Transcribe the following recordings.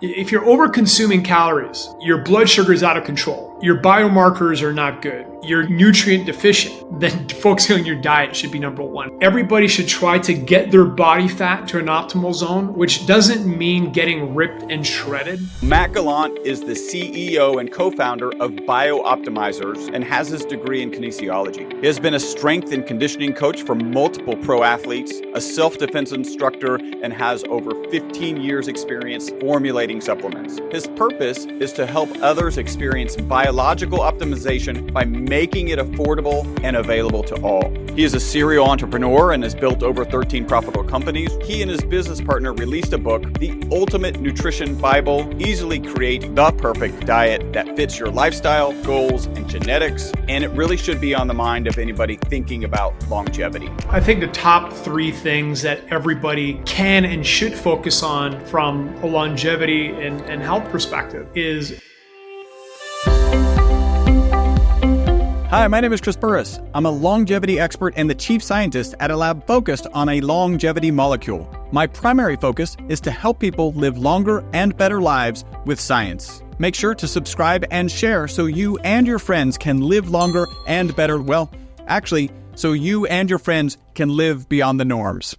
If you're over consuming calories, your blood sugar is out of control, your biomarkers are not good, you're nutrient deficient, then focusing on your diet should be number one. Everybody should try to get their body fat to an optimal zone, which doesn't mean getting ripped and shredded. Matt Gallant is the CEO and co-founder of BiOptimizers and has his degree in kinesiology. He has been a strength and conditioning coach for multiple pro athletes, a self-defense instructor, and has over 15 years experience formulating supplements. His purpose is to help others experience biological optimization by making it affordable and available to all. He is a serial entrepreneur and has built over 13 profitable companies. He and his business partner released a book, The Ultimate Nutrition Bible. Easily create the perfect diet that fits your lifestyle, goals, and genetics. And it really should be on the mind of anybody thinking about longevity. I think the top three things that everybody can and should focus on from a longevity and health perspective is... Hi, my name is Chris Burris. I'm a longevity expert and the chief scientist at a lab focused on a longevity molecule. My primary focus is to help people live longer and better lives with science. Make sure to subscribe and share so you and your friends can live longer and better. Well, actually, so you and your friends can live beyond the norms.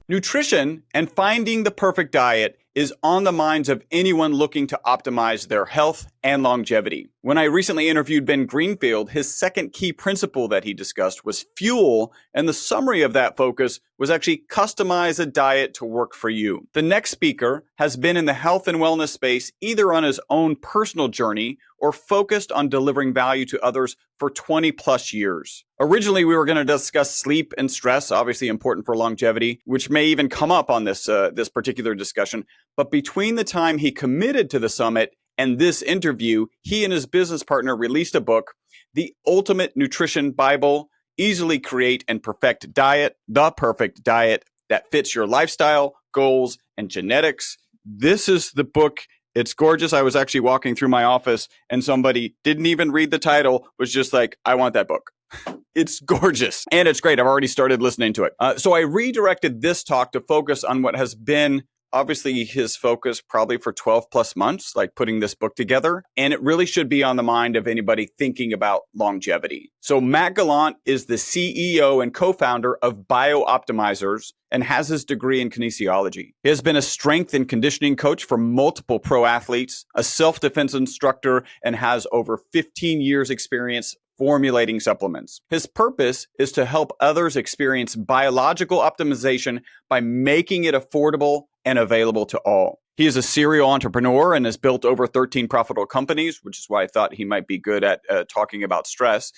Nutrition and finding the perfect diet is on the minds of anyone looking to optimize their health and longevity. When I recently interviewed Ben Greenfield, his second key principle that he discussed was fuel, and the summary of that focus was actually customize a diet to work for you. The next speaker has been in the health and wellness space either on his own personal journey or focused on delivering value to others for 20 plus years. Originally, we were going to discuss sleep and stress, obviously important for longevity, which may even come up on this particular discussion. But between the time he committed to the summit and this interview, he and his business partner released a book, The Ultimate Nutrition Bible. Easily create and perfect diet, the perfect diet that fits your lifestyle, goals, and genetics. This is the book. It's gorgeous. I was actually walking through my office and somebody didn't even read the title, was just like, I want that book. It's gorgeous and it's great. I've already started listening to it. So I redirected this talk to focus on what has been obviously his focus probably for 12 plus months, like putting this book together. And it really should be on the mind of anybody thinking about longevity. So Matt Gallant is the CEO and co-founder of BiOptimizers and has his degree in kinesiology. He has been a strength and conditioning coach for multiple pro athletes, a self-defense instructor, and has over 15 years experience formulating supplements. His purpose is to help others experience biological optimization by making it affordable and available to all. He is a serial entrepreneur and has built over 13 profitable companies, which is why I thought he might be good at talking about stress.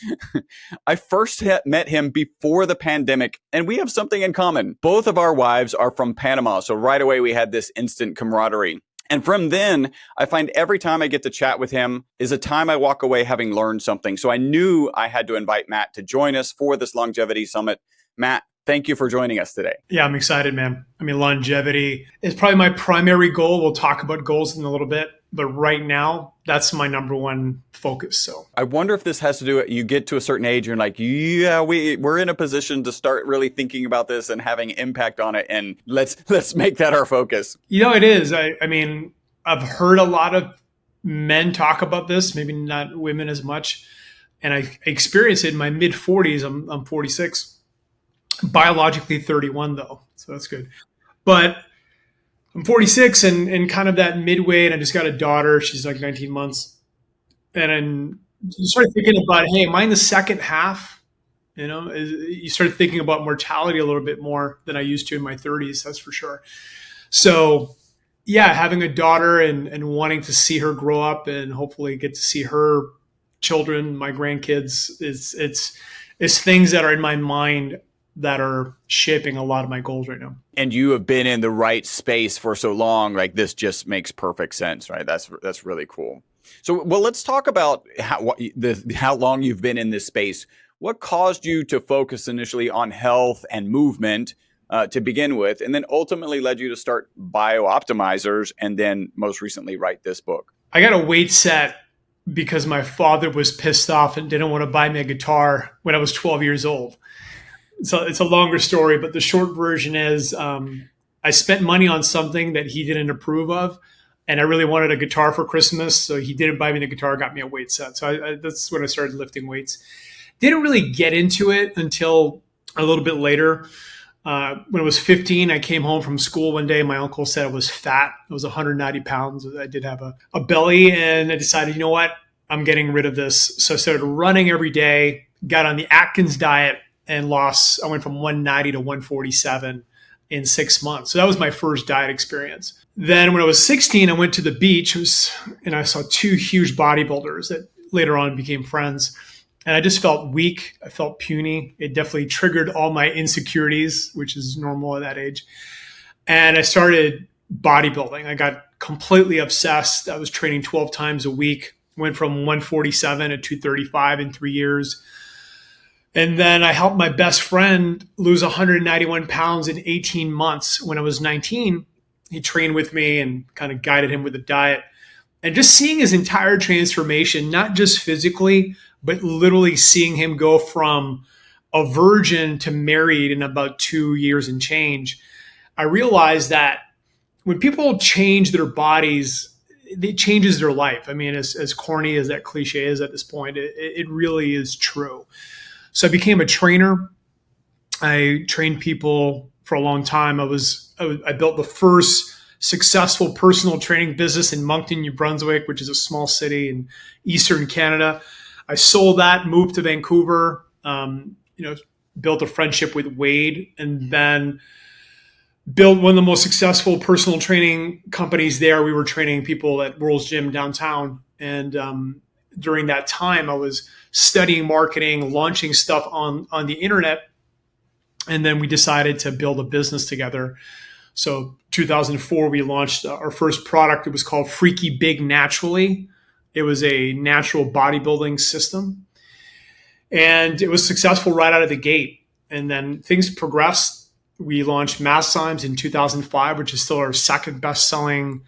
I first met him before the pandemic, and we have something in common. Both of our wives are from Panama, so right away we had this instant camaraderie. And from then, I find every time I get to chat with him is a time I walk away having learned something. So I knew I had to invite Matt to join us for this longevity summit. Matt, thank you for joining us today. Yeah, I'm excited, man. I mean, longevity is probably my primary goal. We'll talk about goals in a little bit, but right now, that's my number one focus. So I wonder if this has to do with you get to a certain age and you're like, yeah, we're in a position to start really thinking about this and having impact on it. And let's make that our focus. You know, it is. I mean, I've heard a lot of men talk about this, maybe not women as much. And I experienced it in my mid 40s. I'm 46. Biologically 31 though, so that's good. But I'm 46 and kind of that midway, and I just got a daughter. She's like 19 months. And then you start thinking about, hey, am I in the second half? You know, you start thinking about mortality a little bit more than I used to in my 30s, that's for sure. So yeah, having a daughter and wanting to see her grow up and hopefully get to see her children, my grandkids, it's things that are in my mind that are shaping a lot of my goals right now. And you have been in the right space for so long, like this just makes perfect sense, right? That's really cool. So, well, let's talk about how long you've been in this space. What caused you to focus initially on health and movement to begin with, and then ultimately led you to start BiOptimizers and then most recently write this book? I got a weight set because my father was pissed off and didn't want to buy me a guitar when I was 12 years old. So it's a longer story, but the short version is I spent money on something that he didn't approve of. And I really wanted a guitar for Christmas. So he didn't buy me the guitar, got me a weight set. So that's when I started lifting weights. Didn't really get into it until a little bit later. When I was 15, I came home from school one day. My uncle said I was fat. I was 190 pounds. I did have a belly. And I decided, you know what? I'm getting rid of this. So I started running every day, got on the Atkins diet, and lost. I went from 190 to 147 in 6 months. So that was my first diet experience. Then when I was 16, I went to the beach and I saw two huge bodybuilders that later on became friends. And I just felt weak. I felt puny. It definitely triggered all my insecurities, which is normal at that age. And I started bodybuilding. I got completely obsessed. I was training 12 times a week, went from 147 to 235 in 3 years. And then I helped my best friend lose 191 pounds in 18 months. When I was 19, he trained with me and kind of guided him with the diet. And just seeing his entire transformation, not just physically, but literally seeing him go from a virgin to married in about 2 years and change, I realized that when people change their bodies, it changes their life. I mean, as corny as that cliche is at this point, it really is true. So I became a trainer. I trained people for a long time. I built the first successful personal training business in Moncton, New Brunswick, which is a small city in Eastern Canada. I sold that, moved to Vancouver, built a friendship with Wade, and then built one of the most successful personal training companies there. We were training people at World's Gym downtown. And during that time, I was studying marketing, launching stuff on the internet. And then we decided to build a business together. So 2004, we launched our first product. It was called Freaky Big Naturally. It was a natural bodybuilding system. And it was successful right out of the gate. And then things progressed. We launched Masszymes in 2005, which is still our second best-selling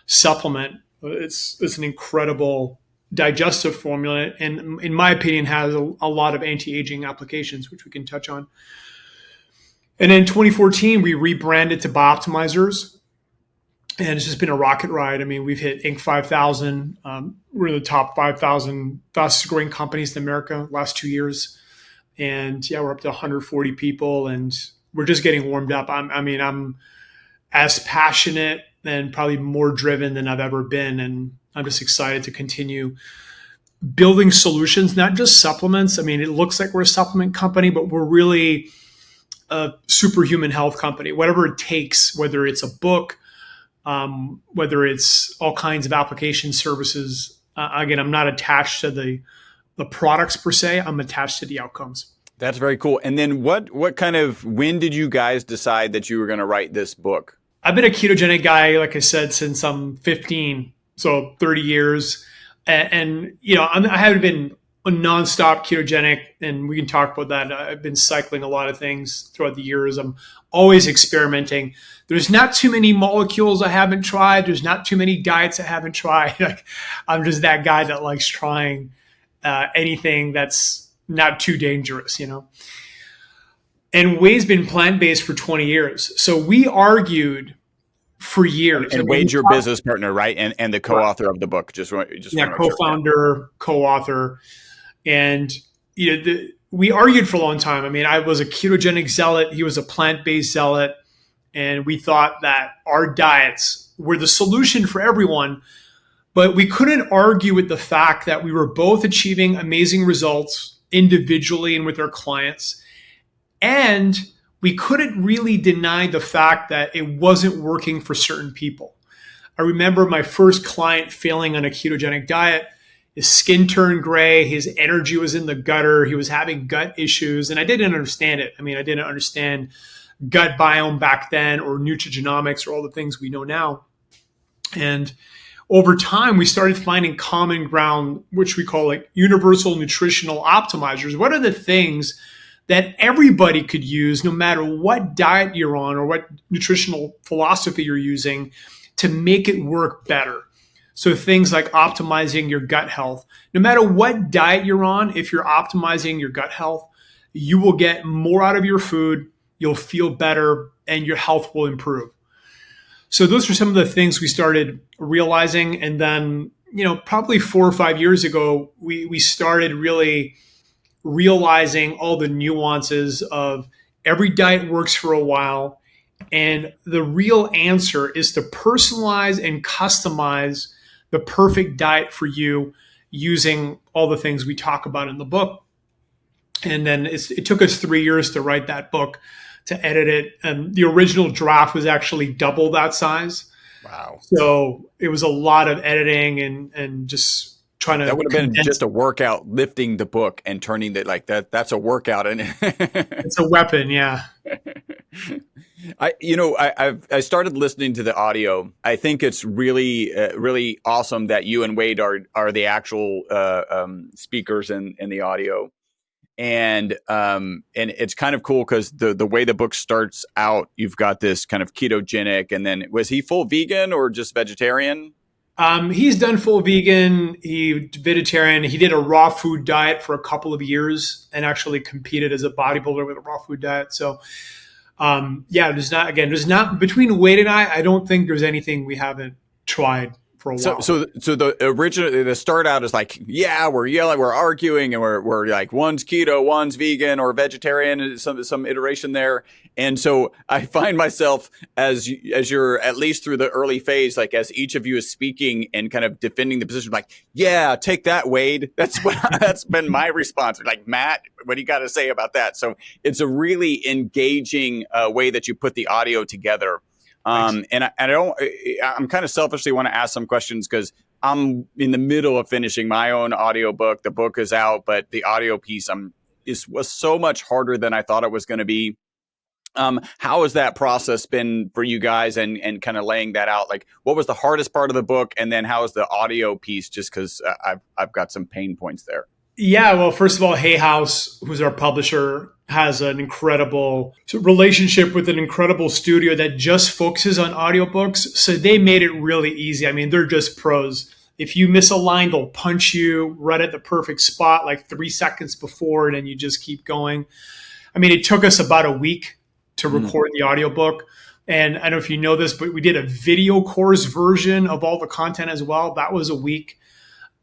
supplement. It's an incredible digestive formula, and in my opinion, has a lot of anti-aging applications, which we can touch on. And in 2014, we rebranded to BiOptimizers, and it's just been a rocket ride. I mean, we've hit Inc. 5000. We're in the top 5,000 fastest growing companies in America last 2 years. And yeah, we're up to 140 people, and we're just getting warmed up. I'm as passionate and probably more driven than I've ever been. And I'm just excited to continue building solutions, not just supplements. I mean, it looks like we're a supplement company, but we're really a superhuman health company. Whatever it takes, whether it's a book, whether it's all kinds of application services. Again, I'm not attached to the products per se. I'm attached to the outcomes. That's very cool. And then when did you guys decide that you were going to write this book? I've been a ketogenic guy, like I said, since I'm 15, so 30 years. And I haven't been a nonstop ketogenic, and we can talk about that. I've been cycling a lot of things throughout the years. I'm always experimenting. There's not too many molecules I haven't tried. There's not too many diets I haven't tried. I'm just that guy that likes trying anything that's not too dangerous, And Wade's been plant-based for 20 years. So we argued for years. And Wade's your business partner, right? And the co-author of the book. Co-founder, co-author. And we argued for a long time. I mean, I was a ketogenic zealot. He was a plant-based zealot. And we thought that our diets were the solution for everyone. But we couldn't argue with the fact that we were both achieving amazing results individually and with our clients. And we couldn't really deny the fact that it wasn't working for certain people. I remember my first client failing on a ketogenic diet. His skin turned gray. His energy was in the gutter. He was having gut issues. And I didn't understand it. I mean, I didn't understand gut biome back then, or nutrigenomics, or all the things we know now. And over time, we started finding common ground, which we call like universal nutritional optimizers. What are the things that everybody could use, no matter what diet you're on or what nutritional philosophy you're using, to make it work better? So things like optimizing your gut health. No matter what diet you're on, if you're optimizing your gut health, you will get more out of your food, you'll feel better, and your health will improve. So those are some of the things we started realizing. And then, probably 4 or 5 years ago, we started really realizing all the nuances of every diet works for a while. And the real answer is to personalize and customize the perfect diet for you using all the things we talk about in the book. And then it took us 3 years to write that book, to edit it. And the original draft was actually double that size. Wow. So it was a lot of editing and just trying to. That would have been just a workout, lifting the book and turning it like that. That's a workout. And it's a weapon. Yeah. I started listening to the audio. I think it's really, really awesome that you and Wade are the actual speakers in the audio. And it's kind of cool because the way the book starts out, you've got this kind of ketogenic, and then was he full vegan or just vegetarian? He's done full vegan. He vegetarian. He did a raw food diet for a couple of years and actually competed as a bodybuilder with a raw food diet. So, there's not between Wade and I don't think there's anything we haven't tried for a while. So the start out is like, yeah, we're yelling, we're arguing, and we're like, one's keto, one's vegan or vegetarian, some iteration there. And so I find myself as you're at least through the early phase, like as each of you is speaking and kind of defending the position, like, yeah, take that, Wade. That's been my response. Like, Matt, what do you got to say about that? So it's a really engaging way that you put the audio together. And I'm kind of selfishly want to ask some questions because I'm in the middle of finishing my own audiobook. The book is out, but the audio piece was so much harder than I thought it was going to be. How has that process been for you guys and kind of laying that out? Like, what was the hardest part of the book? And then how is the audio piece? Just because I've got some pain points there. Yeah, well, first of all, Hay House, who's our publisher, has an incredible relationship with an incredible studio that just focuses on audiobooks. So they made it really easy. I mean, they're just pros. If you miss a line, they'll punch you right at the perfect spot, like 3 seconds before, and then you just keep going. I mean, it took us about a week to record the audiobook. And I don't know if you know this, but we did a video course version of all the content as well. That was a week.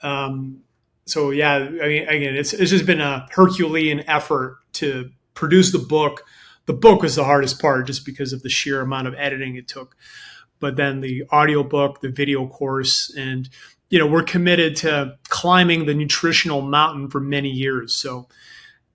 So yeah, I mean, again, it's just been a Herculean effort to produce the book. The book was the hardest part just because of the sheer amount of editing it took. But then the audiobook, the video course, and we're committed to climbing the nutritional mountain for many years. So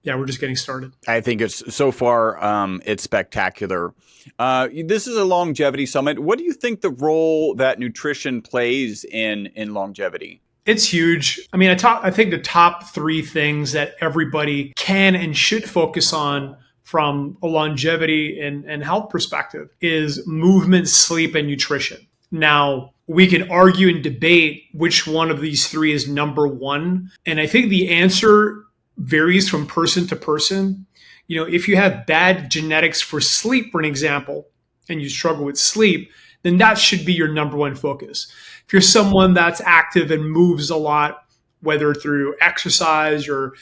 yeah, we're just getting started. I think it's so far, it's spectacular. This is a longevity summit. What do you think the role that nutrition plays in longevity? It's huge. I mean, I think the top 3 things that everybody can and should focus on from a longevity and health perspective is movement, sleep, and nutrition. Now, we can argue and debate which one of these 3 is number one. And I think the answer varies from person to person. If you have bad genetics for sleep, for an example, and you struggle with sleep, then that should be your number one focus. If you're someone that's active and moves a lot, whether through exercise or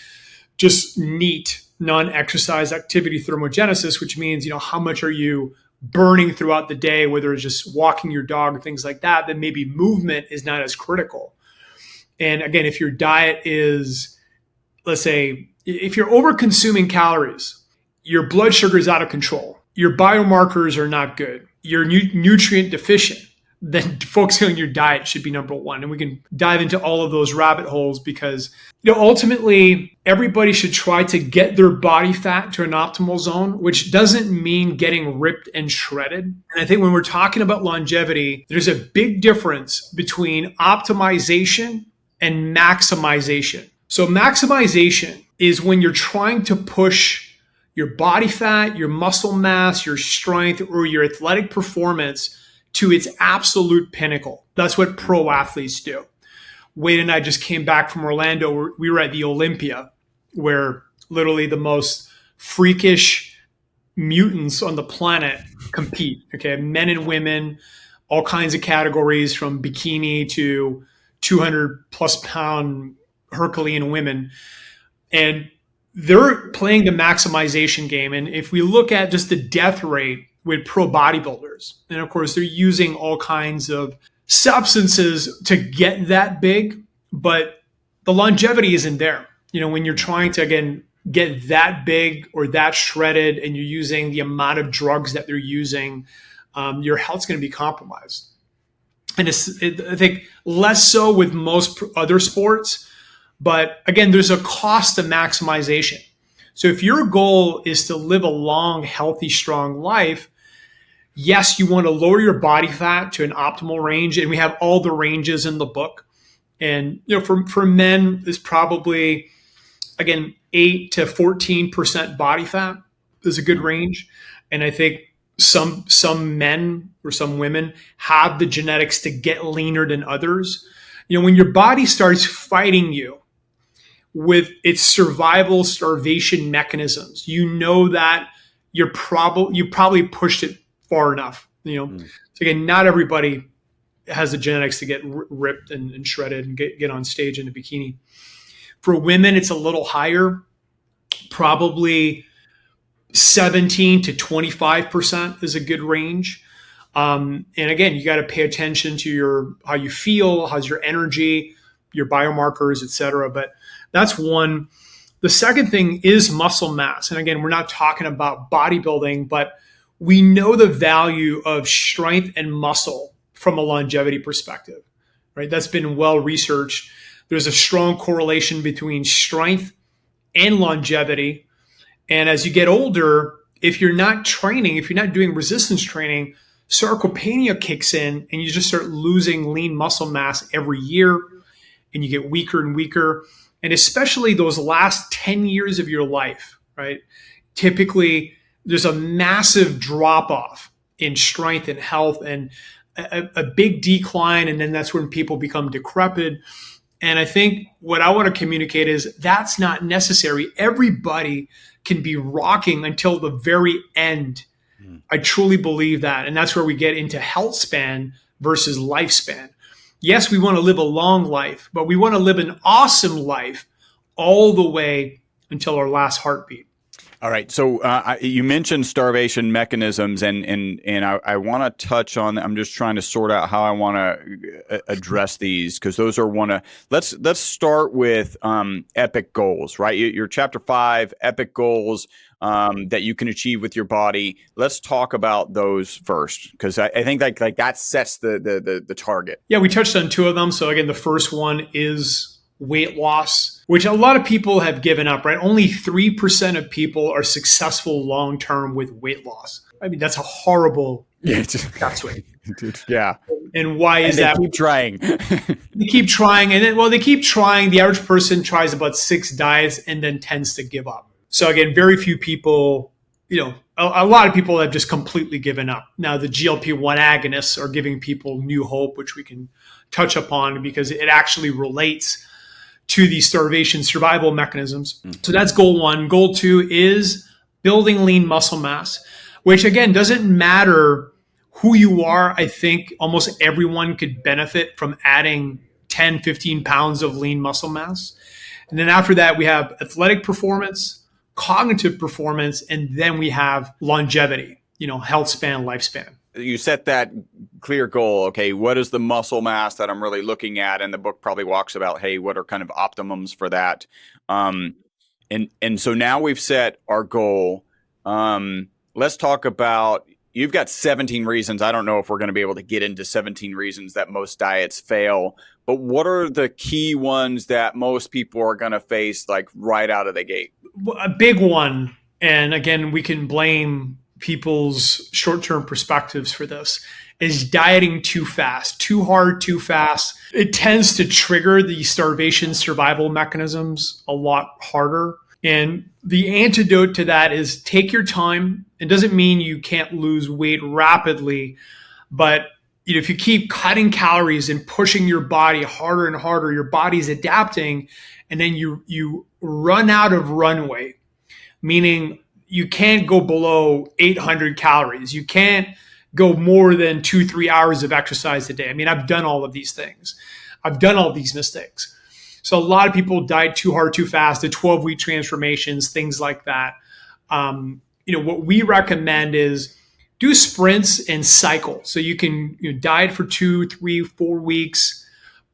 just NEAT, non-exercise activity thermogenesis, which means, how much are you burning throughout the day, whether it's just walking your dog, things like that, then maybe movement is not as critical. And again, if your diet is, let's say, if you're over consuming calories, your blood sugar is out of control, your biomarkers are not good, you're nutrient deficient, then focusing on your diet should be number one. And we can dive into all of those rabbit holes because, ultimately everybody should try to get their body fat to an optimal zone, which doesn't mean getting ripped and shredded. And I think when we're talking about longevity, there's a big difference between optimization and maximization. So maximization is when you're trying to push your body fat, your muscle mass, your strength, or your athletic performance to its absolute pinnacle. That's what pro athletes do. Wade and I just came back from Orlando. We were at the Olympia, where literally the most freakish mutants on the planet compete. Okay, men and women, all kinds of categories from bikini to 200 plus pound Herculean women. And they're playing the maximization game. And if we look at just the death rate with pro bodybuilders. And of course, they're using all kinds of substances to get that big, but the longevity isn't there. When you're trying to, again, get that big or that shredded and you're using the amount of drugs that they're using, your health's going to be compromised. And I think less so with most other sports, but again, there's a cost to maximization. So if your goal is to live a long, healthy, strong life, yes, you want to lower your body fat to an optimal range. And we have all the ranges in the book. And for men, it's probably, again, 8 to 14% body fat is a good range. And I think some men or some women have the genetics to get leaner than others. When your body starts fighting you with its survival starvation mechanisms, that you probably pushed it far enough. So again, not everybody has the genetics to get ripped and shredded and get on stage in a bikini. For women, it's a little higher, probably 17 to 25% is a good range. And again, you got to pay attention to how you feel, how's your energy, your biomarkers, et cetera. But that's one. The second thing is muscle mass. And again, we're not talking about bodybuilding, but we know the value of strength and muscle from a longevity perspective, right? That's been well researched. There's a strong correlation between strength and longevity. And as you get older, if you're not training, if you're not doing resistance training, sarcopenia kicks in and you just start losing lean muscle mass every year and you get weaker and weaker. And especially those last 10 years of your life, right? Typically, there's a massive drop off in strength and health and a big decline. And then that's when people become decrepit. And I think what I want to communicate is that's not necessary. Everybody can be rocking until the very end. I truly believe that. And that's where we get into health span versus lifespan. Yes, we want to live a long life, but we want to live an awesome life all the way until our last heartbeat. All right. So you mentioned starvation mechanisms, and I want to touch on. I'm just trying to sort out how I want to address these, because those are one of. Let's start with epic goals, right? Your chapter 5, epic goals that you can achieve with your body. Let's talk about those first, because I think like that sets the target. Yeah, we touched on 2 of them. So again, the first one is weight loss, which a lot of people have given up, right? Only 3% of people are successful long-term with weight loss. I mean, that's a horrible success rate. Yeah. And why is that? They keep trying. They keep trying. And then, they keep trying. The average person tries about 6 diets and then tends to give up. So again, very few people, a lot of people have just completely given up. Now, the GLP-1 agonists are giving people new hope, which we can touch upon because it actually relates to the starvation survival mechanisms. So that's goal 1. Goal 2 is building lean muscle mass, which again, doesn't matter who you are. I think almost everyone could benefit from adding 10, 15 pounds of lean muscle mass. And then after that, we have athletic performance, cognitive performance, and then we have longevity, health span, lifespan. You set that clear goal. Okay, what is the muscle mass that I'm really looking at? And the book probably walks about, hey, what are kind of optimums for that? And so now we've set our goal. Let's talk about, you've got 17 reasons. I don't know if we're going to be able to get into 17 reasons that most diets fail, but what are the key ones that most people are going to face like right out of the gate? A big one, and again, we can blame people's short-term perspectives for this, is dieting too fast, too hard, too fast. It tends to trigger the starvation survival mechanisms a lot harder. And the antidote to that is take your time. It doesn't mean you can't lose weight rapidly, but if you keep cutting calories and pushing your body harder and harder, your body's adapting, and then you run out of runway, meaning you can't go below 800 calories. You can't go more than 2-3 hours of exercise a day. I mean, I've done all of these things. I've done all these mistakes. So a lot of people diet too hard, too fast, the 12-week transformations, things like that. What we recommend is do sprints and cycle. So you can diet for 2, 3, 4 weeks,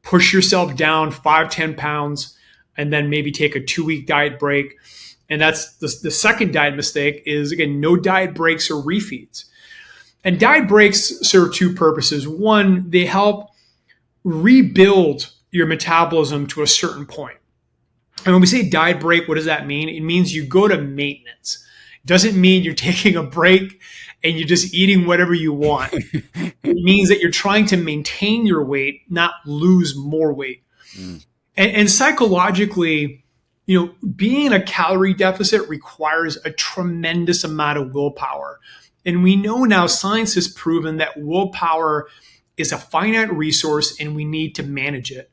push yourself down 5, 10 pounds, and then maybe take a 2-week diet break. And that's the second diet mistake is, again, no diet breaks or refeeds. And diet breaks serve two purposes. One, they help rebuild your metabolism to a certain point. And when we say diet break, what does that mean? It means you go to maintenance. It doesn't mean you're taking a break and you're just eating whatever you want. It means that you're trying to maintain your weight, not lose more weight. And psychologically, being in a calorie deficit requires a tremendous amount of willpower. And we know now science has proven that willpower is a finite resource and we need to manage it.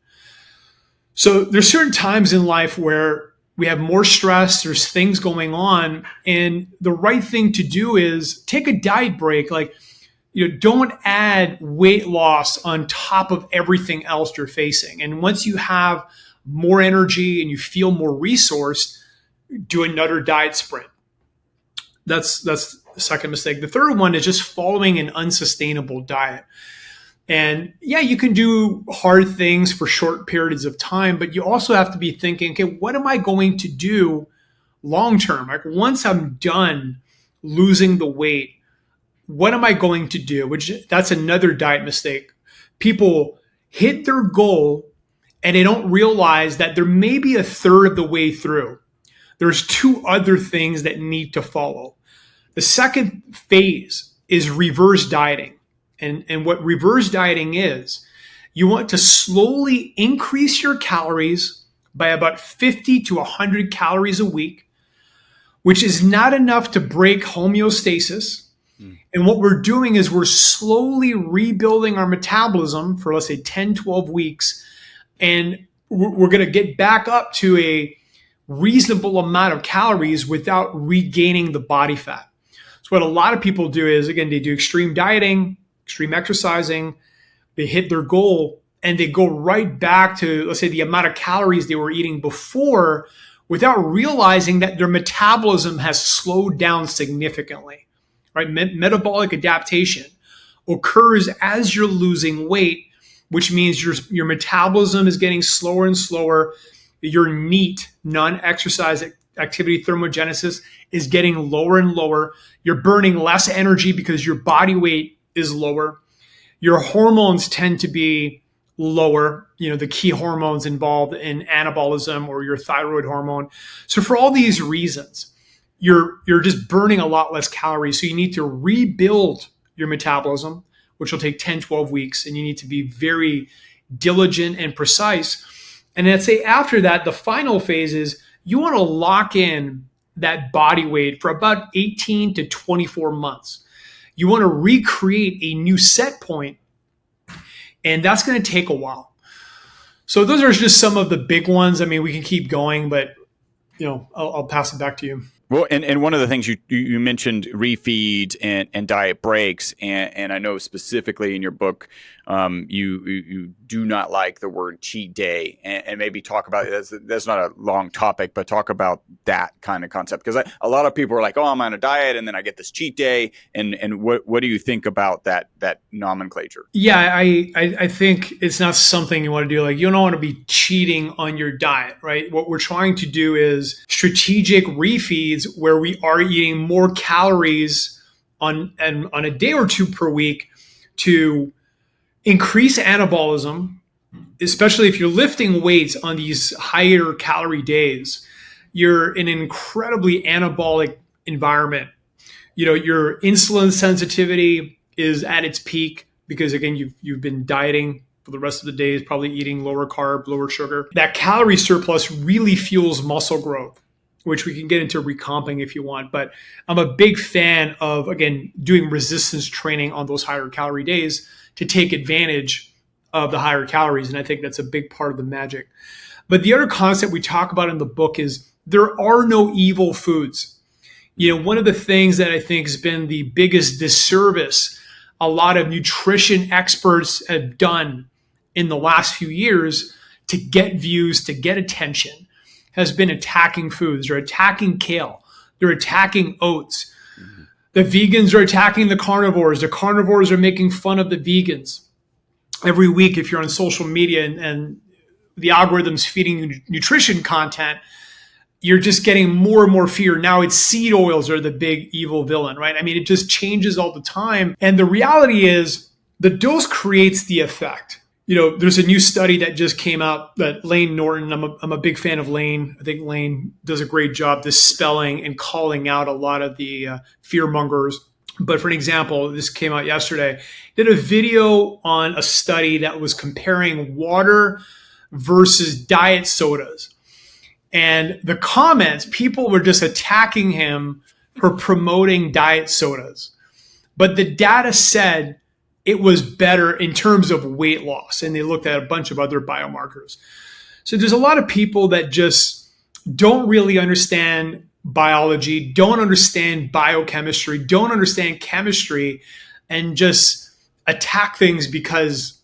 So there's certain times in life where we have more stress, there's things going on, and the right thing to do is take a diet break. Like, don't add weight loss on top of everything else you're facing. And once you have more energy and you feel more resourced, do another diet sprint. That's the second mistake. The third one is just following an unsustainable diet. And yeah, you can do hard things for short periods of time, but you also have to be thinking, okay, what am I going to do long term? Like, once I'm done losing the weight, what am I going to do? That's another diet mistake. People hit their goal and they don't realize that they're maybe a third of the way through. There's 2 other things that need to follow. The second phase is reverse dieting. And what reverse dieting is, you want to slowly increase your calories by about 50 to 100 calories a week, which is not enough to break homeostasis. And what we're doing is we're slowly rebuilding our metabolism for, let's say, 10, 12 weeks. And we're going to get back up to a reasonable amount of calories without regaining the body fat. So what a lot of people do is, again, they do extreme dieting, extreme exercising, they hit their goal, and they go right back to, let's say, the amount of calories they were eating before without realizing that their metabolism has slowed down significantly, right? Metabolic adaptation occurs as you're losing weight, which means your metabolism is getting slower and slower. Your NEAT, non-exercise activity thermogenesis, is getting lower and lower. You're burning less energy because your body weight is lower. Your hormones tend to be lower, the key hormones involved in anabolism or your thyroid hormone. So for all these reasons, you're just burning a lot less calories. So you need to rebuild your metabolism, which will take 10, 12 weeks. And you need to be very diligent and precise. And I'd say after that, the final phase is you want to lock in that body weight for about 18 to 24 months. You want to recreate a new set point, and that's going to take a while. So those are just some of the big ones. I mean, we can keep going, but I'll pass it back to you. Well, and one of the things you mentioned refeeds and diet breaks, and I know specifically in your book, you do not like the word cheat day, and maybe talk about that's not a long topic, but talk about that kind of concept, because a lot of people are like, oh, I'm on a diet and then I get this cheat day, and what do you think about that nomenclature? Yeah, I think it's not something you want to do. Like, you don't want to be cheating on your diet, right? What we're trying to do is strategic refeeds, where we are eating more calories on a day or two per week to increase anabolism, especially if you're lifting weights on these higher calorie days. You're in an incredibly anabolic environment. Your insulin sensitivity is at its peak because, again, you've been dieting for the rest of the days, probably eating lower carb, lower sugar. That calorie surplus really fuels muscle growth, which we can get into recomping if you want. But I'm a big fan of, again, doing resistance training on those higher calorie days to take advantage of the higher calories. And I think that's a big part of the magic. But the other concept we talk about in the book is there are no evil foods. One of the things that I think has been the biggest disservice a lot of nutrition experts have done in the last few years to get views, to get attention, has been attacking foods. They're attacking kale. They're attacking oats. The vegans are attacking the carnivores. The carnivores are making fun of the vegans. Every week, if you're on social media and the algorithm's feeding you nutrition content, you're just getting more and more fear. Now it's seed oils are the big evil villain, right? I mean, it just changes all the time. And the reality is the dose creates the effect. There's a new study that just came out that Lane Norton, I'm a big fan of Lane. I think Lane does a great job dispelling and calling out a lot of the fear mongers. But for an example, this came out yesterday, did a video on a study that was comparing water versus diet sodas. And the comments, people were just attacking him for promoting diet sodas. But the data said it was better in terms of weight loss. And they looked at a bunch of other biomarkers. So there's a lot of people that just don't really understand biology, don't understand biochemistry, don't understand chemistry, and just attack things because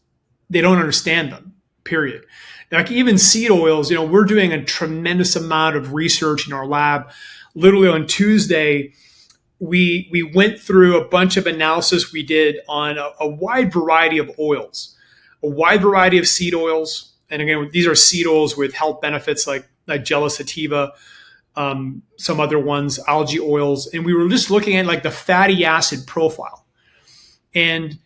they don't understand them, period. Like even seed oils, we're doing a tremendous amount of research in our lab. Literally on Tuesday, we went through a bunch of analysis we did on a wide variety of oils, a wide variety of seed oils. And again, these are seed oils with health benefits like Nigella sativa, some other ones, algae oils. And we were just looking at like the fatty acid profile. And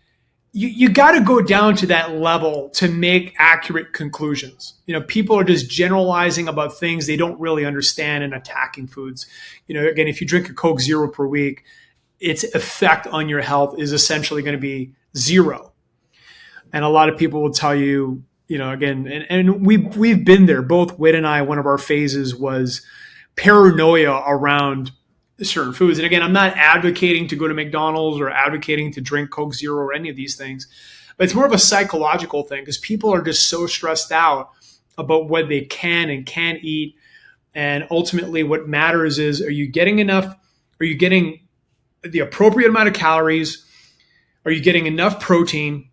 you got to go down to that level to make accurate conclusions. People are just generalizing about things they don't really understand and attacking foods. Again, if you drink a Coke Zero per week, its effect on your health is essentially going to be zero. And a lot of people will tell you, again, and we've been there. Both Whit and I, one of our phases was paranoia around certain foods. And again, I'm not advocating to go to McDonald's or advocating to drink Coke Zero or any of these things, but it's more of a psychological thing because people are just so stressed out about what they can and can't eat. And ultimately what matters is, are you getting enough? Are you getting the appropriate amount of calories? Are you getting enough protein?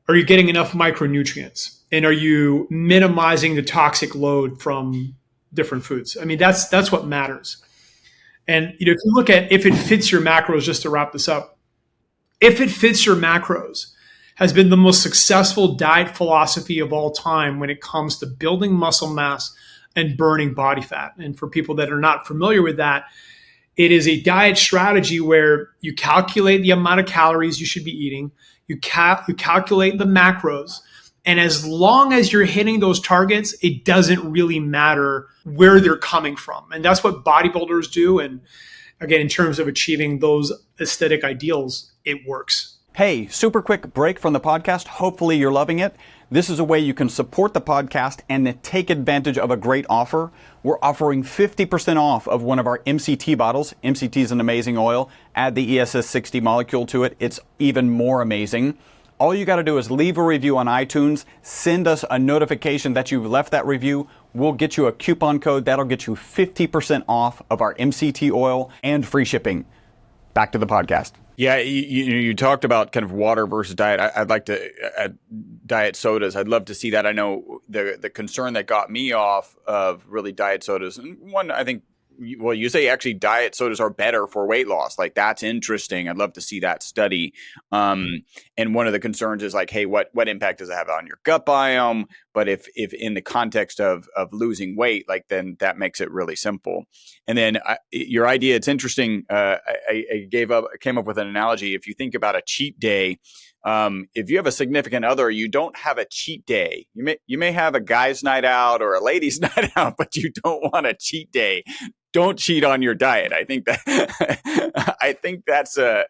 Are you getting enough micronutrients? And are you minimizing the toxic load from different foods? I mean, that's what matters. And if you look at if it fits your macros, just to wrap this up, if it fits your macros has been the most successful diet philosophy of all time when it comes to building muscle mass and burning body fat. And for people that are not familiar with that, it is a diet strategy where you calculate the amount of calories you should be eating, you calculate the macros, and as long as you're hitting those targets, it doesn't really matter where they're coming from. And that's what bodybuilders do. And again, in terms of achieving those aesthetic ideals, it works. Hey, super quick break from the podcast. Hopefully you're loving it. This is a way you can support the podcast and take advantage of a great offer. We're offering 50% off of one of our MCT bottles. MCT is an amazing oil. Add the ESS 60 molecule to it. It's even more amazing. All you got to do is leave a review on iTunes, send us a notification that you've left that review. We'll get you a coupon code that'll get you 50% off of our MCT oil and free shipping. Back to the podcast. Yeah, you talked about kind of water versus diet. I'd like to diet sodas. I'd love to see that. I know the concern that got me off of really diet sodas, and one I think, well, you say actually diet sodas are better for weight loss. Like that's interesting. I'd love to see that study. And one of the concerns is like, hey, what impact does it have on your gut biome? But if in the context of losing weight, like then that makes it really simple. And then your idea, it's interesting. I came up with an analogy. If you think about a cheat day, if you have a significant other, you don't have a cheat day. You may have a guy's night out or a ladies' night out, but you don't want a cheat day. Don't cheat on your diet. I think that's a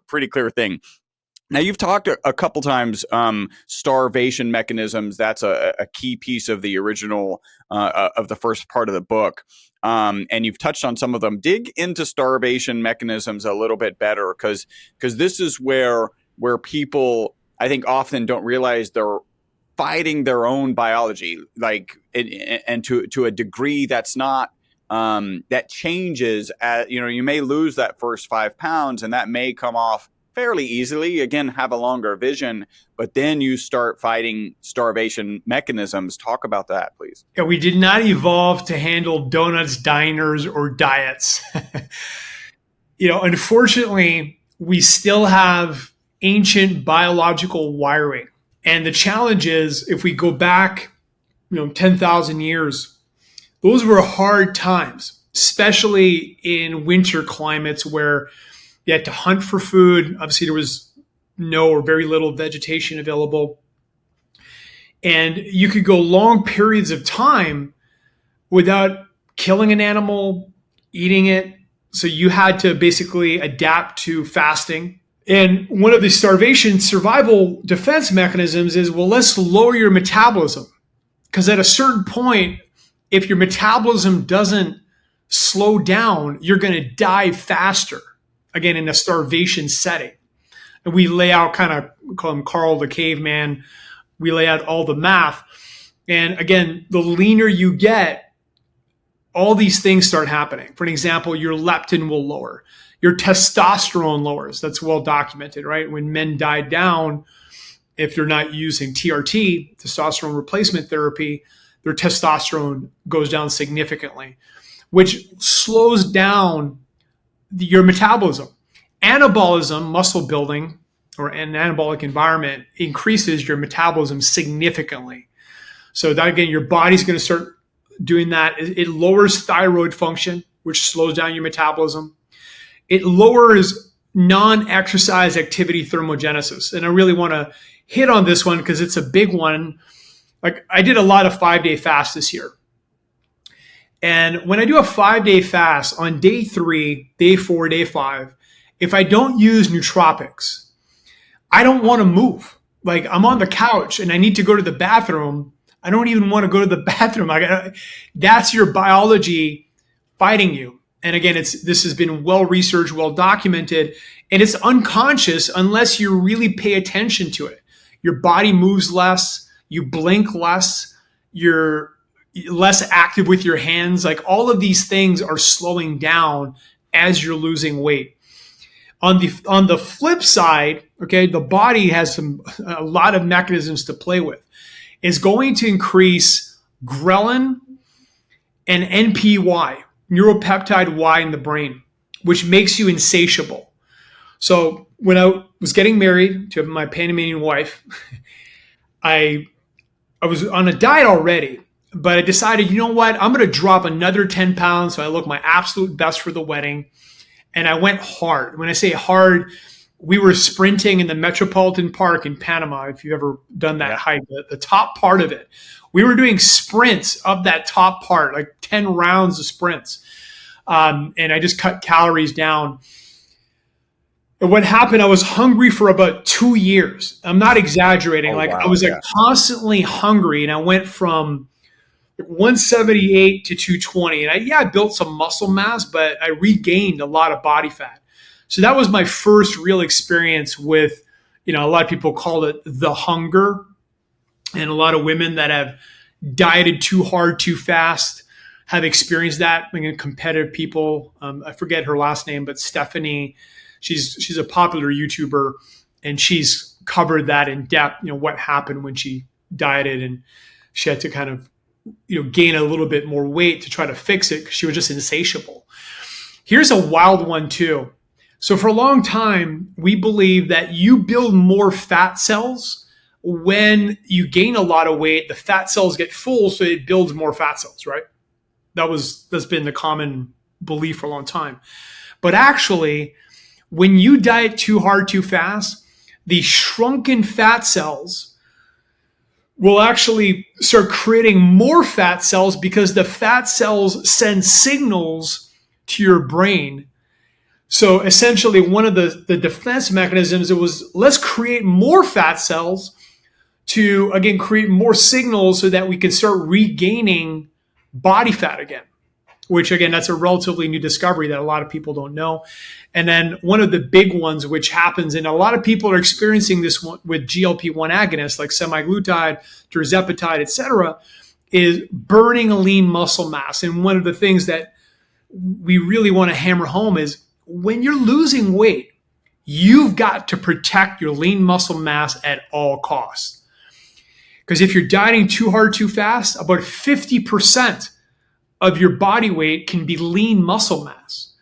pretty clear thing. Now, you've talked a couple times starvation mechanisms. That's a key piece of the original of the first part of the book. And you've touched on some of them. Dig into starvation mechanisms a little bit better because this is where people, I think, often don't realize they're fighting their own biology, like and to a degree that's not that changes. You may lose that first 5 pounds, and that may come off fairly easily. Again, have a longer vision, but then you start fighting starvation mechanisms. Talk about that, please. Yeah, we did not evolve to handle donuts, diners, or diets. Unfortunately, we still have ancient biological wiring. And the challenge is if we go back, 10,000 years, those were hard times, especially in winter climates where you had to hunt for food. Obviously, there was no or very little vegetation available. And you could go long periods of time without killing an animal, eating it. So you had to basically adapt to fasting. And one of the starvation survival defense mechanisms is, well, let's lower your metabolism. Because at a certain point, if your metabolism doesn't slow down, you're going to die faster, again, in a starvation setting. And we lay out we call him Carl the caveman. We lay out all the math. And again, the leaner you get, all these things start happening. For an example, your leptin will lower. Your testosterone lowers. That's well documented, right? When men die down, if they're not using TRT, testosterone replacement therapy, their testosterone goes down significantly, which slows down your metabolism. Anabolism, muscle building, or an anabolic environment increases your metabolism significantly. So that, again, your body's going to start doing that. It lowers thyroid function, which slows down your metabolism. It lowers non-exercise activity thermogenesis. And I really want to hit on this one because it's a big one. Like, I did a lot of 5-day fasts this year. And when I do a 5-day fast, on day 3, day 4, day 5, if I don't use nootropics, I don't want to move. Like, I'm on the couch and I need to go to the bathroom. I don't even want to go to the bathroom. That's your biology fighting you. And again, this has been well researched, well documented, and it's unconscious unless you really pay attention to it. Your body moves less, you blink less, you're less active with your hands. Like, all of these things are slowing down as you're losing weight. On the flip side, okay, the body has a lot of mechanisms to play with. It's going to increase ghrelin and NPY, neuropeptide Y in the brain, which makes you insatiable. So when I was getting married to my Panamanian wife, I was on a diet already, but I decided, you know what, I'm going to drop another 10 pounds so I look my absolute best for the wedding. And I went hard. When I say hard, we were sprinting in the Metropolitan Park in Panama, if you've ever done that hike, the top part of it. We were doing sprints up that top part, like 10 rounds of sprints. And I just cut calories down. And what happened, I was hungry for about 2 years. I'm not exaggerating. I was constantly hungry. And I went from 178 to 220. And I built some muscle mass, but I regained a lot of body fat. So that was my first real experience with, a lot of people call it the hunger. And a lot of women that have dieted too hard, too fast have experienced that. Competitive people, I forget her last name, but Stephanie, she's a popular YouTuber, and she's covered that in depth, what happened when she dieted, and she had to kind of, gain a little bit more weight to try to fix it because she was just insatiable. Here's a wild one too. So for a long time, we believe that you build more fat cells when you gain a lot of weight. The fat cells get full, so it builds more fat cells, right? That's been the common belief for a long time. But actually, when you diet too hard, too fast, the shrunken fat cells will actually start creating more fat cells because the fat cells send signals to your brain. So essentially, one of the defense mechanisms, it was, let's create more fat cells to, again, create more signals so that we can start regaining body fat again, which, again, that's a relatively new discovery that a lot of people don't know. And then one of the big ones, which happens, and a lot of people are experiencing this one with GLP-1 agonists like semaglutide, tirzepatide, et cetera, is burning a lean muscle mass. And one of the things that we really want to hammer home is when you're losing weight, you've got to protect your lean muscle mass at all costs. Because if you're dieting too hard, too fast, about 50% of your body weight can be lean muscle mass.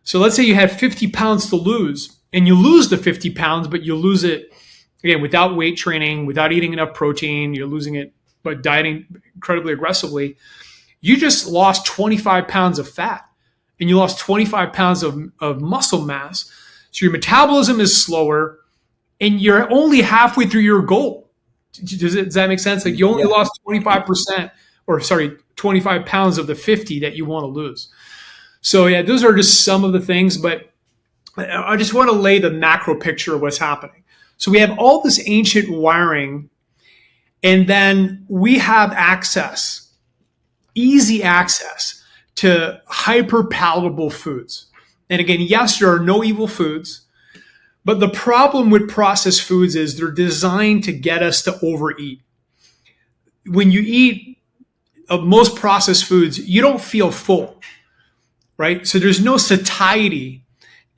So let's say you had 50 pounds to lose, and you lose the 50 pounds, but you lose it, again, without weight training, without eating enough protein, you're losing it by dieting incredibly aggressively. You just lost 25 pounds of fat, and you lost 25 pounds of muscle mass. So your metabolism is slower, and you're only halfway through your goal. Does that make sense? Like, you only lost 25%, or sorry, 25 pounds of the 50 that you want to lose. So yeah, those are just some of the things, but I just want to lay the macro picture of what's happening. So we have all this ancient wiring, and then we have access, easy access to hyper palatable foods. And again, yes, there are no evil foods, but the problem with processed foods is they're designed to get us to overeat. When you eat most processed foods, you don't feel full, right? So there's no satiety,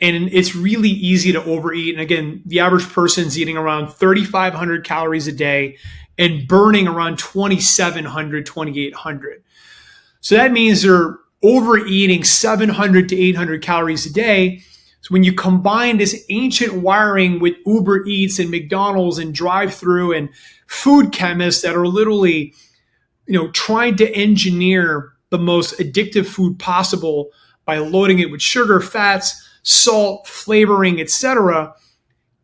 and it's really easy to overeat. And again, the average person's eating around 3,500 calories a day and burning around 2,700, 2,800. So that means they're overeating 700 to 800 calories a day. So when you combine this ancient wiring with Uber Eats and McDonald's and drive-through and food chemists that are literally, trying to engineer the most addictive food possible by loading it with sugar, fats, salt, flavoring, etc.,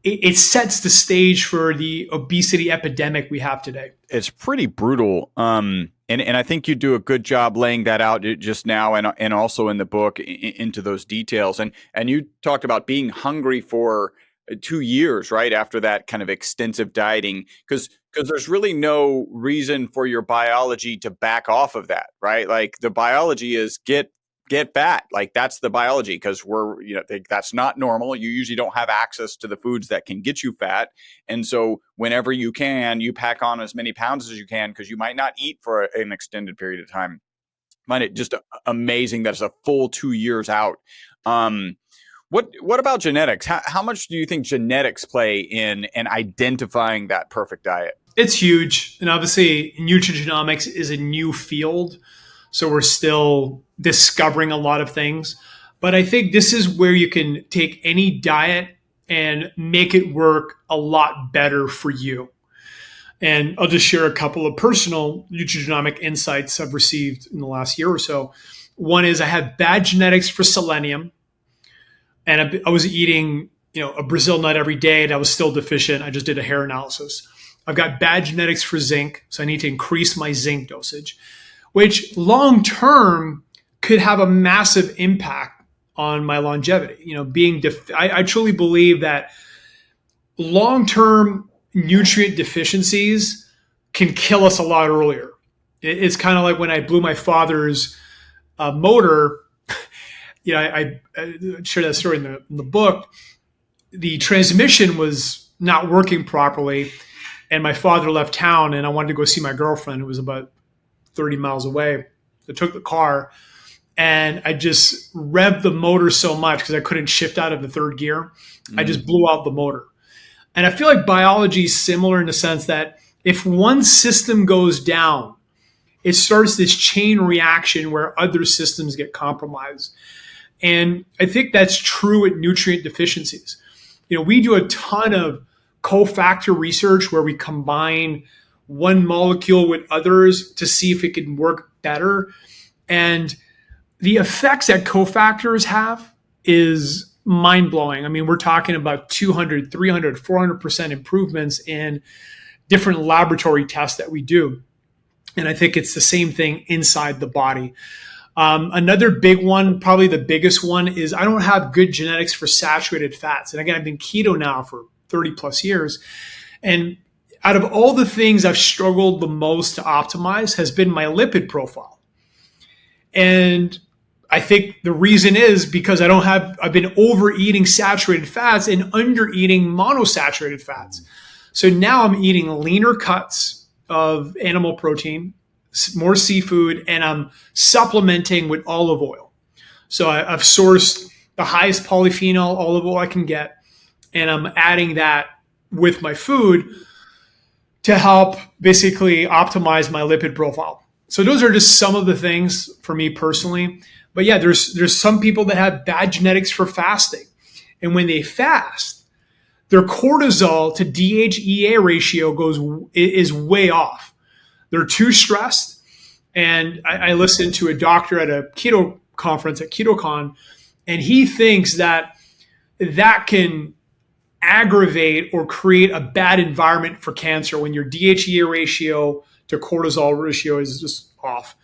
it sets the stage for the obesity epidemic we have today. It's pretty brutal. And I think you do a good job laying that out just now, and also in the book into those details. And you talked about being hungry for 2 years, right, after that kind of extensive dieting, because there's really no reason for your biology to back off of that, right? Like, the biology is get fat. Like, that's the biology, because that's not normal. You usually don't have access to the foods that can get you fat. And so whenever you can, you pack on as many pounds as you can, because you might not eat for an extended period of time. I find it just amazing that it's a full 2 years out. What about genetics? How much do you think genetics play in identifying that perfect diet? It's huge. And obviously, nutrigenomics is a new field. So we're still discovering a lot of things. But I think this is where you can take any diet and make it work a lot better for you. And I'll just share a couple of personal nutrigenomic insights I've received in the last year or so. One is I have bad genetics for selenium. And I was eating, a Brazil nut every day, and I was still deficient. I just did a hair analysis. I've got bad genetics for zinc, so I need to increase my zinc dosage, which long-term could have a massive impact on my longevity. I truly believe that long-term nutrient deficiencies can kill us a lot earlier. It's kind of like when I blew my father's motor. I shared that story in the book. The transmission was not working properly, and my father left town, and I wanted to go see my girlfriend, who was about 30 miles away. I took the car, and I just revved the motor so much because I couldn't shift out of the third gear. I just blew out the motor. And I feel like biology is similar in the sense that if one system goes down, it starts this chain reaction where other systems get compromised. And I think that's true with nutrient deficiencies. We do a ton of cofactor research where we combine one molecule with others to see if it can work better. And the effects that cofactors have is mind-blowing. I mean, we're talking about 200, 300, 400% improvements in different laboratory tests that we do. And I think it's the same thing inside the body. Another big one, probably the biggest one, is I don't have good genetics for saturated fats. And again, I've been keto now for 30 plus years. And out of all the things I've struggled the most to optimize has been my lipid profile. And I think the reason is because I've been overeating saturated fats and under-eating monosaturated fats. So now I'm eating leaner cuts of animal protein, more seafood, and I'm supplementing with olive oil. So I've sourced the highest polyphenol olive oil I can get, and I'm adding that with my food to help basically optimize my lipid profile. So those are just some of the things for me personally. But yeah, there's some people that have bad genetics for fasting. And when they fast, their cortisol to DHEA ratio is way off. They're too stressed. And I listened to a doctor at a keto conference at KetoCon, and he thinks that can aggravate or create a bad environment for cancer when your DHEA ratio to cortisol ratio is just off.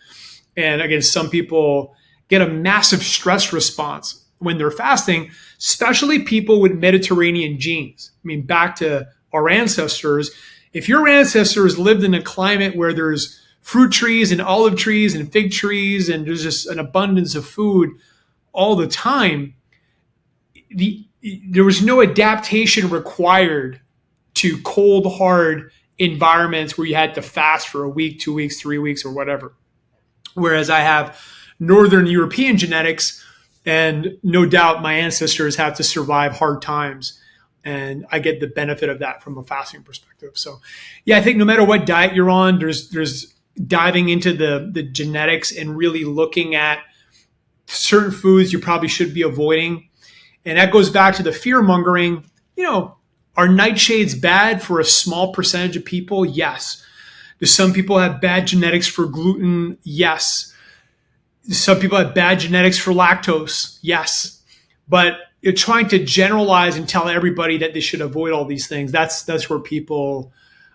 And again, some people get a massive stress response when they're fasting, especially people with Mediterranean genes. I mean, back to our ancestors. If your ancestors lived in a climate where there's fruit trees and olive trees and fig trees and there's just an abundance of food all the time, there was no adaptation required to cold, hard environments where you had to fast for a week, 2 weeks, 3 weeks, or whatever. Whereas I have Northern European genetics, and no doubt my ancestors had to survive hard times. And I get the benefit of that from a fasting perspective. So yeah, I think no matter what diet you're on, there's diving into the genetics and really looking at certain foods you probably should be avoiding. And that goes back to the fear mongering. Are nightshades bad for a small percentage of people? Yes. Do some people have bad genetics for gluten? Yes. Do some people have bad genetics for lactose? Yes. But you're trying to generalize and tell everybody that they should avoid all these things. That's where people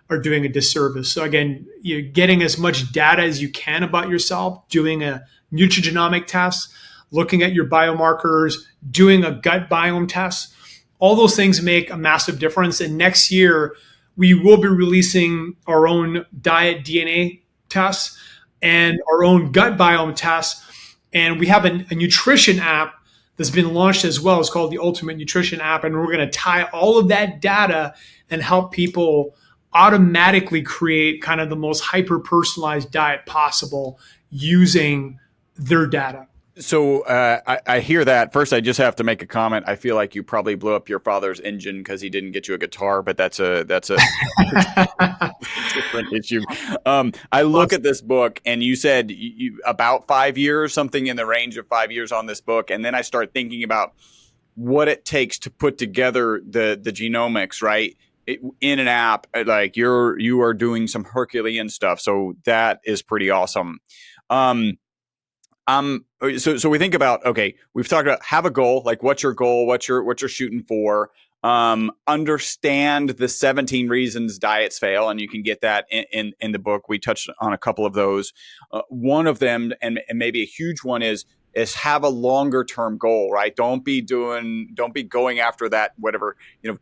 are doing a disservice. So again, you're getting as much data as you can about yourself, doing a nutrigenomic test, looking at your biomarkers, doing a gut biome test. All those things make a massive difference. And next year, we will be releasing our own diet DNA tests and our own gut biome tests. And we have a nutrition app that's been launched as well. It's called the Ultimate Nutrition app. And we're going to tie all of that data and help people automatically create kind of the most hyper-personalized diet possible using their data. So I hear that. First, I just have to make a comment. I feel like you probably blew up your father's engine because he didn't get you a guitar, but that's a different issue. I look at this book, and you said about 5 years, something in the range of 5 years on this book, and then I start thinking about what it takes to put together the genomics, right? In an app, like you are doing some Herculean stuff, so that is pretty awesome. So we think about, okay, we've talked about have a goal, like what's your goal, what you're shooting for, understand the 17 reasons diets fail. And you can get that in the book. We touched on a couple of those. One of them, and maybe a huge one is have a longer term goal, right? Don't be going after that,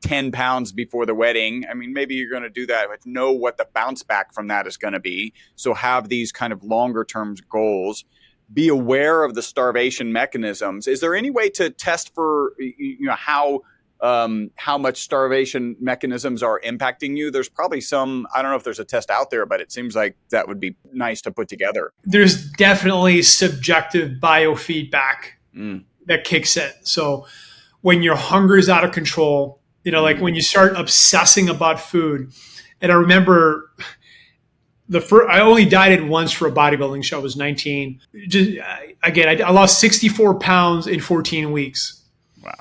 10 pounds before the wedding. I mean, maybe you're going to do that, but know what the bounce back from that is going to be. So have these kind of longer term goals. Be aware of the starvation mechanisms. Is there any way to test for how much starvation mechanisms are impacting you? There's probably some. I don't know if there's a test out there, but it seems like that would be nice to put together. There's definitely subjective biofeedback that kicks in. So when your hunger is out of control, like when you start obsessing about food, and I remember. I only dieted once for a bodybuilding show. I was 19. I lost 64 pounds in 14 weeks. Wow.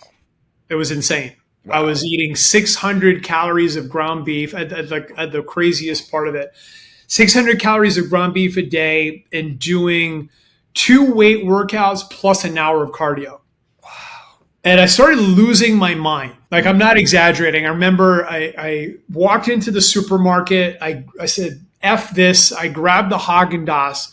It was insane. Wow. I was eating 600 calories of ground beef at the craziest part of it. 600 calories of ground beef a day and doing 2 weight workouts plus an hour of cardio. Wow. And I started losing my mind. Like, I'm not exaggerating. I remember I walked into the supermarket. I said, F this. I grabbed the Haagen-Dazs.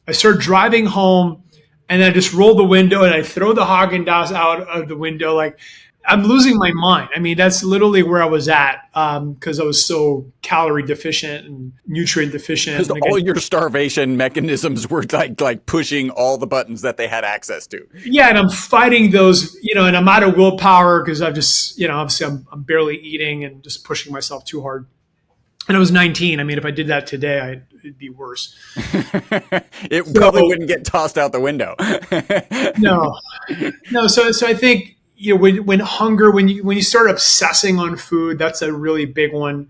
I started driving home, and I just roll the window and I throw the Haagen-Dazs out of the window. Like, I'm losing my mind. I mean, that's literally where I was at because I was so calorie deficient and nutrient deficient. Because all your starvation mechanisms were like pushing all the buttons that they had access to. Yeah, and I'm fighting those, and I'm out of willpower because I've just, obviously I'm barely eating and just pushing myself too hard. And I was 19. I mean, if I did that today, it'd be worse. It probably wouldn't get tossed out the window. No. So I think when hunger, when you start obsessing on food, that's a really big one.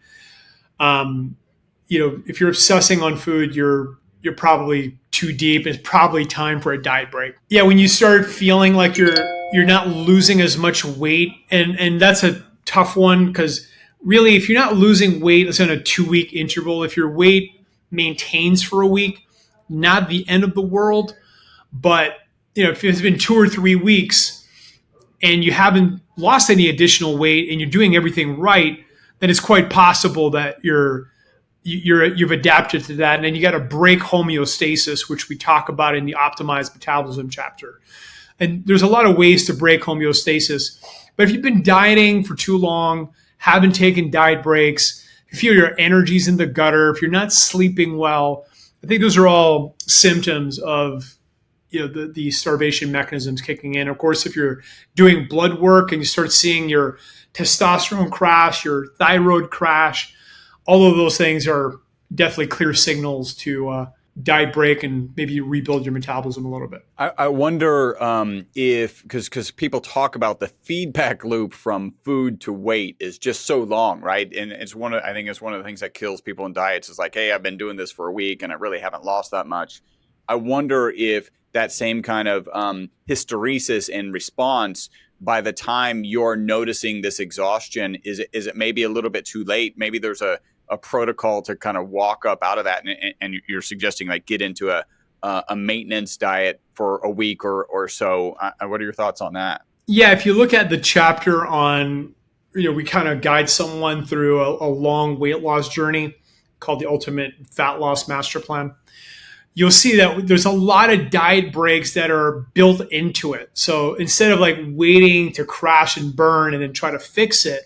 If you're obsessing on food, you're you're probably too deep. It's probably time for a diet break. Yeah, when you start feeling like you're not losing as much weight, and that's a tough one, because really, if you're not losing weight, let's say on a 2-week interval, if your weight maintains for a week, not the end of the world. But if it's been 2 or 3 weeks and you haven't lost any additional weight and you're doing everything right, then it's quite possible that you've adapted to that, and then you got to break homeostasis, which we talk about in the optimized metabolism chapter. And there's a lot of ways to break homeostasis. But if you've been dieting for too long, haven't taken diet breaks, if you feel your energy's in the gutter, if you're not sleeping well, I think those are all symptoms of the starvation mechanisms kicking in. Of course, if you're doing blood work and you start seeing your testosterone crash, your thyroid crash, all of those things are definitely clear signals to diet break and maybe rebuild your metabolism a little bit. I wonder if, because people talk about the feedback loop from food to weight is just so long, right? And I think it's one of the things that kills people in diets is like, hey, I've been doing this for a week and I really haven't lost that much. I wonder if that same kind of hysteresis in response, by the time you're noticing this exhaustion, is it maybe a little bit too late? Maybe there's a protocol to kind of walk up out of that, and you're suggesting like get into a maintenance diet for a week or so. What are your thoughts on that? Yeah, if you look at the chapter on, we kind of guide someone through a long weight loss journey called the Ultimate Fat Loss Master Plan. You'll see that there's a lot of diet breaks that are built into it. So instead of like waiting to crash and burn and then try to fix it,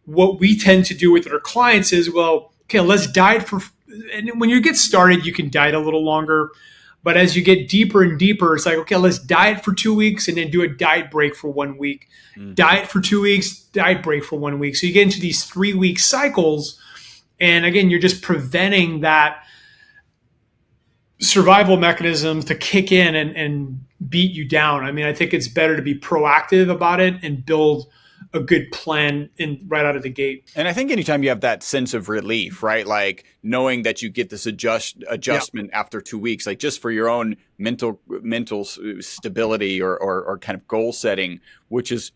what we tend to do with our clients is, well, okay, let's diet and when you get started, you can diet a little longer. But as you get deeper and deeper, it's like, okay, let's diet for 2 weeks and then do a diet break for 1 week. Diet for 2 weeks, diet break for 1 week. So you get into these 3-week cycles. And again, you're just preventing that survival mechanisms to kick in and beat you down. I mean, I think it's better to be proactive about it and build a good plan right out of the gate. And I think anytime you have that sense of relief, right? Like knowing that you get this adjustment after 2 weeks, like just for your own mental stability or kind of goal setting, which is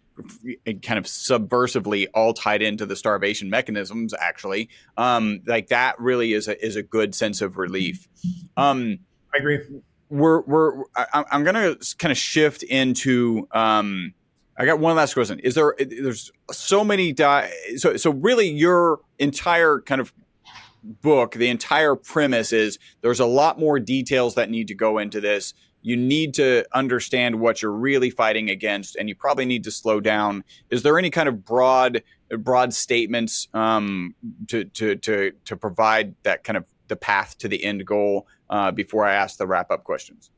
kind of subversively all tied into the starvation mechanisms, actually, like that really is a good sense of relief. I agree. I'm going to kind of shift into, I got one last question. There's so many, so really your entire kind of book, the entire premise is there's a lot more details that need to go into this. You need to understand what you're really fighting against, and you probably need to slow down. Is there any kind of broad statements to provide that kind of the path to the end goal before I ask the wrap up questions?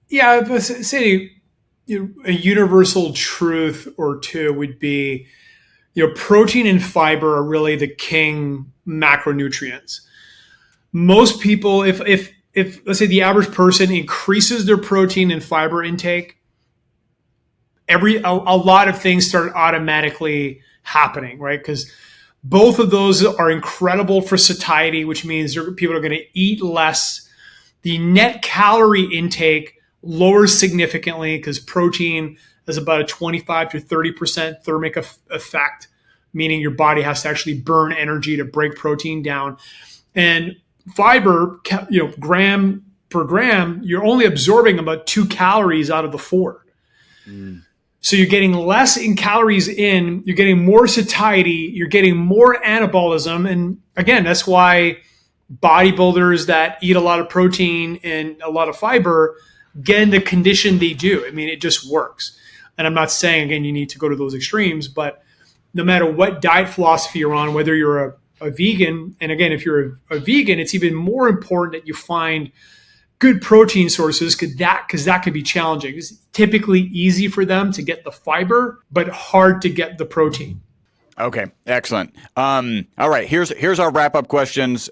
Yeah, I would say a universal truth or two would be, protein and fiber are really the king macronutrients. Most people, if let's say the average person increases their protein and fiber intake, a lot of things start automatically happening, right? Because both of those are incredible for satiety, which means people are going to eat less. The net calorie intake lowers significantly because protein has about a 25 to 30% thermic effect, meaning your body has to actually burn energy to break protein down. And fiber, gram per gram, you're only absorbing about 2 calories out of the 4. So you're getting less in calories in, you're getting more satiety, you're getting more anabolism. And again, that's why bodybuilders that eat a lot of protein and a lot of fiber get in the condition they do. I mean, it just works. And I'm not saying, again, you need to go to those extremes, but no matter what diet philosophy you're on, whether you're a vegan, and again, if you're a vegan, it's even more important that you find good protein sources because that can be challenging. It's typically easy for them to get the fiber, but hard to get the protein. Okay, excellent. All right, here's our wrap-up questions.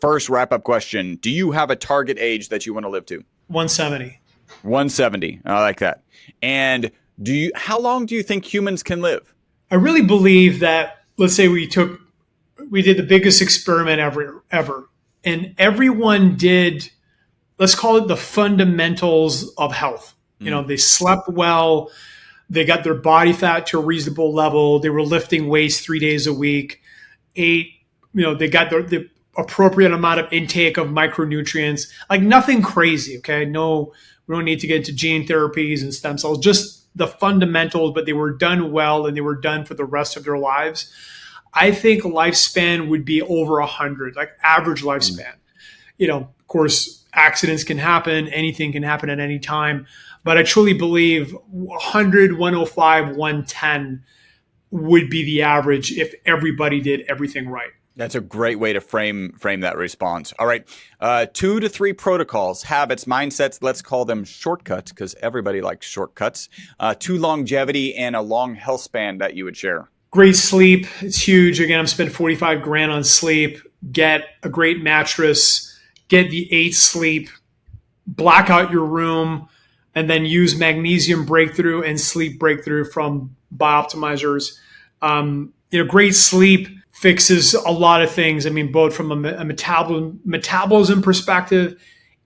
First wrap-up question. Do you have a target age that you want to live to? 170. 170. I like that. And how long do you think humans can live? I really believe that, let's say we did the biggest experiment ever, and everyone did let's call it the fundamentals of health. They slept well, they got their body fat to a reasonable level, they were lifting weights 3 days a week, ate, they got the appropriate amount of intake of micronutrients, like nothing crazy. Okay. No, we don't need to get into gene therapies and stem cells, just the fundamentals, but they were done well and they were done for the rest of their lives. I think lifespan would be over 100, like average lifespan. Of course, accidents can happen, anything can happen at any time, but I truly believe 100, 105, 110 would be the average if everybody did everything right. That's a great way to frame that response. All right. 2 to 3 protocols, habits, mindsets, let's call them shortcuts because everybody likes shortcuts, to longevity and a long health span that you would share. Great sleep. It's huge. Again, I'm spending 45 grand on sleep. Get a great mattress, get the 8 sleep, black out your room, and then use magnesium breakthrough and sleep breakthrough from BiOptimizers. Great sleep fixes a lot of things. I mean, both from a metabolism perspective,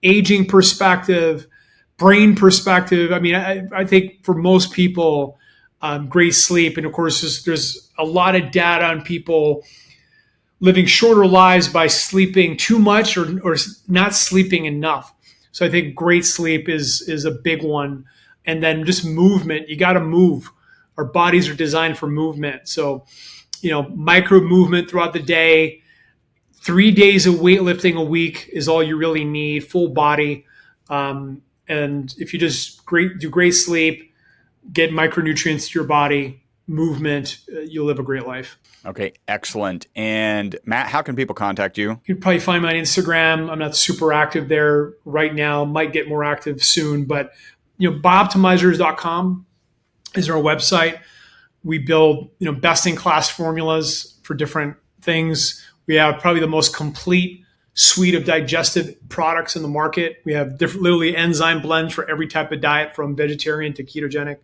aging perspective, brain perspective. I mean, I think for most people, great sleep. And of course, there's a lot of data on people living shorter lives by sleeping too much or not sleeping enough. So I think great sleep is a big one. And then just movement. You got to move. Our bodies are designed for movement. So, micro movement throughout the day, 3 days of weightlifting a week is all you really need, full body. And if you just do great sleep, get micronutrients to your body, movement, you'll live a great life. Okay, excellent. And Matt, how can people contact you? You'd probably find me on Instagram. I'm not super active there right now, might get more active soon, but BiOptimizers.com is our website. We build, best-in-class formulas for different things. We have probably the most complete suite of digestive products in the market. We have literally enzyme blends for every type of diet, from vegetarian to ketogenic.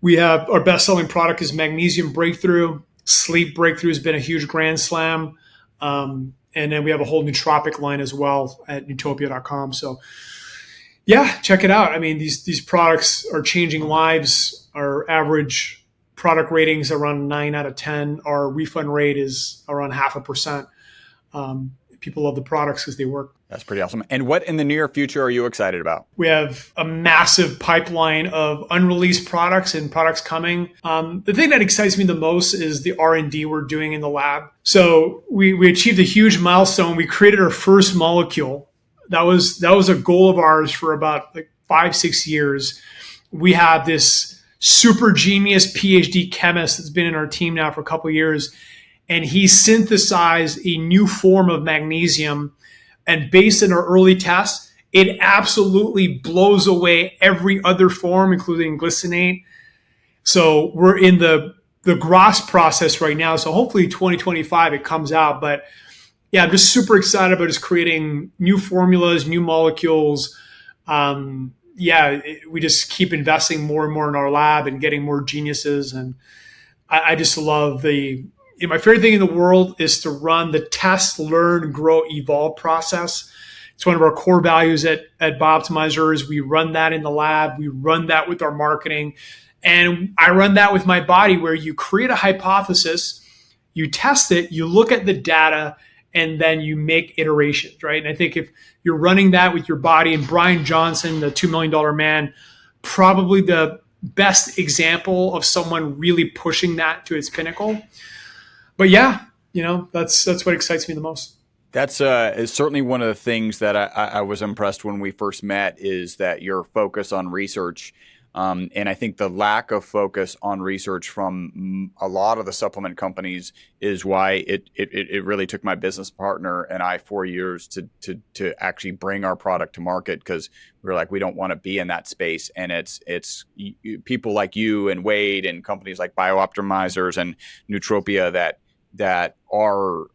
We have our best-selling product is Magnesium Breakthrough. Sleep Breakthrough has been a huge grand slam. And then we have a whole nootropic line as well at Newtopia.com. So yeah, check it out. I mean, these products are changing lives. Our average product ratings around 9 out of 10. Our refund rate is around 0.5%. People love the products because they work. That's pretty awesome. And what in the near future are you excited about? We have a massive pipeline of unreleased products and products coming. The thing that excites me the most is the R&D we're doing in the lab. So we achieved a huge milestone. We created our first molecule. That was a goal of ours for about 5-6 years. We have this super genius PhD chemist that's been in our team now for a couple of years, and he synthesized a new form of magnesium. And based on our early tests, it absolutely blows away every other form, including glycinate. So we're in the GRAS process right now. So hopefully 2025 it comes out. But yeah, I'm just super excited about just creating new formulas, new molecules. We just keep investing more and more in our lab and getting more geniuses. And I just love my favorite thing in the world is to run the test, learn, grow, evolve process. It's one of our core values at BiOptimizers. We run that in the lab. We run that with our marketing. And I run that with my body, where you create a hypothesis, you test it, you look at the data, and then you make iterations, right? And I think if you're running that with your body, and Brian Johnson, the $2 million man, probably the best example of someone really pushing that to its pinnacle. But yeah, that's what excites me the most. That's is certainly one of the things that I was impressed when we first met, is that your focus on research. And I think the lack of focus on research from a lot of the supplement companies is why it really took my business partner and I 4 years to actually bring our product to market, because we were like, we don't want to be in that space. And it's people like you and Wade and companies like BiOptimizers and Newtopia that are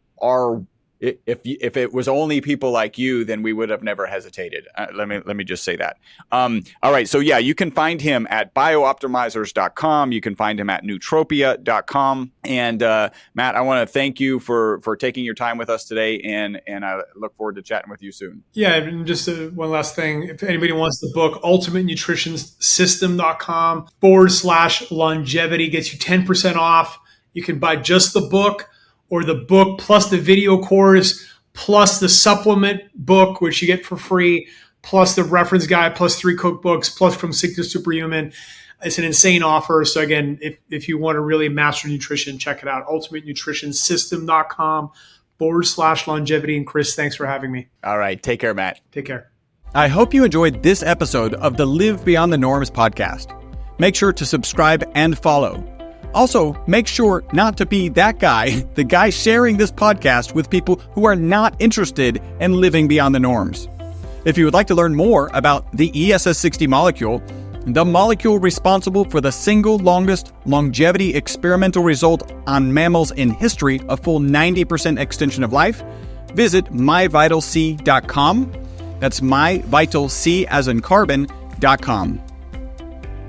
if it was only people like you, then we would have never hesitated. Let me just say that. All right. So yeah, you can find him at BiOptimizers.com. You can find him at Nootropia.com. And Matt, I want to thank you for taking your time with us today, and I look forward to chatting with you soon. Yeah, and just one last thing. If anybody wants the book, ultimatenutritionsystem.com/longevity gets you 10% off. You can buy just the book, or the book plus the video course, plus the supplement book, which you get for free, plus the reference guide, plus 3 cookbooks, plus From Sick to Superhuman. It's an insane offer. So again, if you want to really master nutrition, check it out. ultimatenutritionsystem.com/longevity. And Chris, thanks for having me. All right. Take care, Matt. Take care. I hope you enjoyed this episode of the Live Beyond the Norms podcast. Make sure to subscribe and follow. Also, make sure not to be that guy, the guy sharing this podcast with people who are not interested in living beyond the norms. If you would like to learn more about the ESS60 molecule, the molecule responsible for the single longest longevity experimental result on mammals in history, a full 90% extension of life, visit MyVitalC.com. That's MyVitalC as in carbon.com.